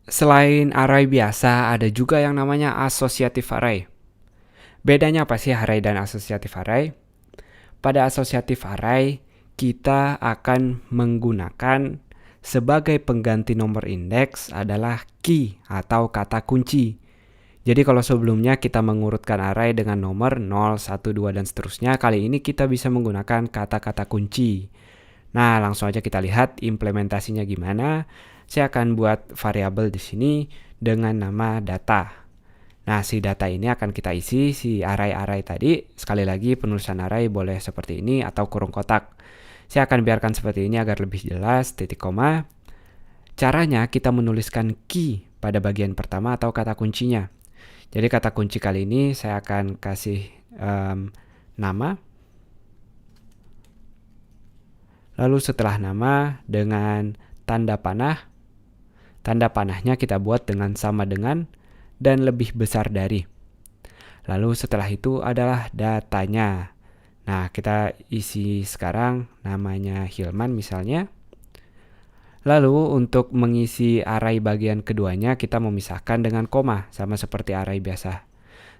Selain array biasa, ada juga yang namanya associative array. Bedanya apa sih array dan associative array? Pada associative array, kita akan menggunakan sebagai pengganti nomor indeks adalah key atau kata kunci. Jadi kalau sebelumnya kita mengurutkan array dengan nomor 0, 1, 2, dan seterusnya, kali ini kita bisa menggunakan kata-kata kunci. Nah, langsung aja kita lihat implementasinya gimana. Saya akan buat variabel di sini dengan nama data. Nah, si data ini akan kita isi si array-array tadi. Sekali lagi, penulisan array boleh seperti ini atau kurung kotak. Saya akan biarkan seperti ini agar lebih jelas, titik koma. Caranya kita menuliskan key pada bagian pertama atau kata kuncinya. Jadi kata kunci kali ini saya akan kasih nama. Lalu setelah nama dengan tanda panah. Tanda panahnya kita buat dengan sama dengan dan lebih besar dari. Lalu setelah itu adalah datanya. Nah, kita isi sekarang namanya Hilman misalnya. Lalu untuk mengisi array bagian keduanya kita memisahkan dengan koma, sama seperti array biasa.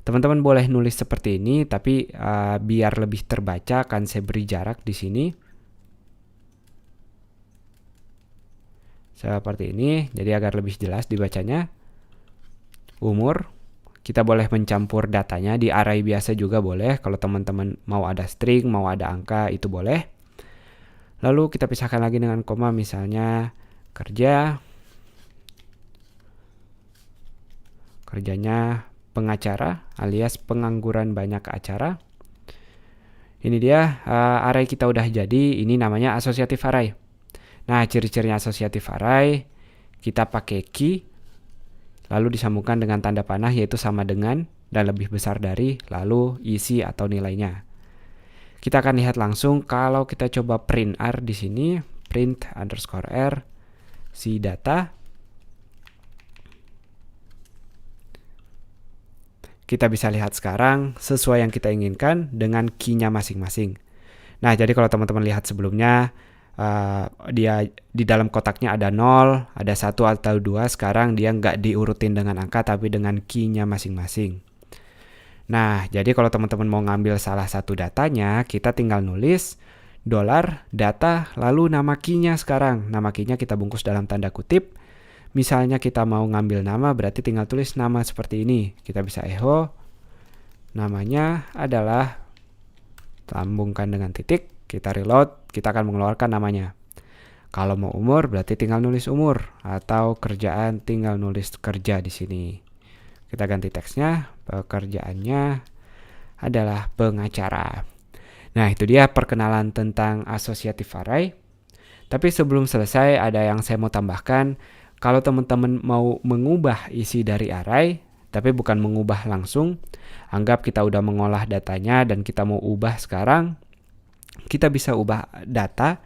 Teman-teman boleh nulis seperti ini, tapi biar lebih terbaca akan saya beri jarak di sini. Seperti ini, jadi agar lebih jelas dibacanya. Umur, kita boleh mencampur datanya di array biasa juga boleh. Kalau teman-teman mau ada string, mau ada angka, itu boleh. Lalu kita pisahkan lagi dengan koma, misalnya kerja. Kerjanya pengacara alias pengangguran banyak acara. Ini dia array kita udah jadi, ini namanya associative array. Nah, ciri-cirinya associative array, kita pakai key, lalu disambungkan dengan tanda panah yaitu sama dengan dan lebih besar dari, lalu isi atau nilainya. Kita akan lihat langsung kalau kita coba print r di sini, print underscore r, si data. Kita bisa lihat sekarang sesuai yang kita inginkan dengan key-nya masing-masing. Nah, jadi kalau teman-teman lihat sebelumnya, dia di dalam kotaknya ada 0, ada 1 atau 2, sekarang dia nggak diurutin dengan angka tapi dengan key-nya masing-masing. Nah, jadi kalau teman-teman mau ngambil salah satu datanya, kita tinggal nulis $data lalu nama key-nya sekarang. Nama key-nya kita bungkus dalam tanda kutip. Misalnya kita mau ngambil nama, berarti tinggal tulis nama seperti ini. Kita bisa echo, namanya adalah, sambungkan dengan titik, kita reload, kita akan mengeluarkan namanya. Kalau mau umur, berarti tinggal nulis umur, atau kerjaan tinggal nulis kerja di sini. Kita ganti teksnya, pekerjaannya adalah pengacara. Nah, itu dia perkenalan tentang associative array. Tapi sebelum selesai, ada yang saya mau tambahkan. Kalau teman-teman mau mengubah isi dari array, tapi bukan mengubah langsung, anggap kita udah mengolah datanya dan kita mau ubah sekarang, kita bisa ubah data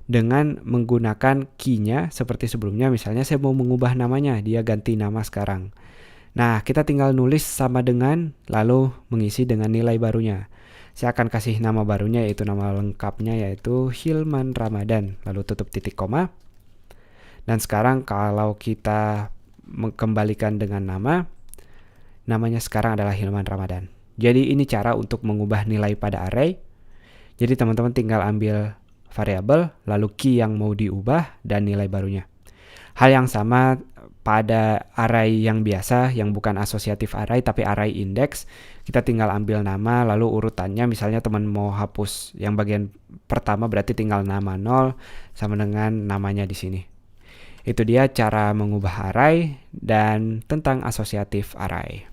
dengan menggunakan key-nya seperti sebelumnya. Misalnya saya mau mengubah namanya, dia ganti nama sekarang. Nah, kita tinggal nulis sama dengan, lalu mengisi dengan nilai barunya. Saya akan kasih nama barunya, yaitu nama lengkapnya, yaitu Hilman Ramadan. Lalu tutup titik koma. Dan sekarang kalau kita mengembalikan dengan namanya sekarang adalah Hilman Ramadan. Jadi ini cara untuk mengubah nilai pada array. Jadi teman-teman tinggal ambil variabel, lalu key yang mau diubah, dan nilai barunya. Hal yang sama pada array yang biasa, yang bukan associative array, tapi array index. Kita tinggal ambil nama, lalu urutannya, misalnya teman mau hapus yang bagian pertama, berarti tinggal nama 0 sama dengan namanya di sini. Itu dia cara mengubah array dan tentang associative array.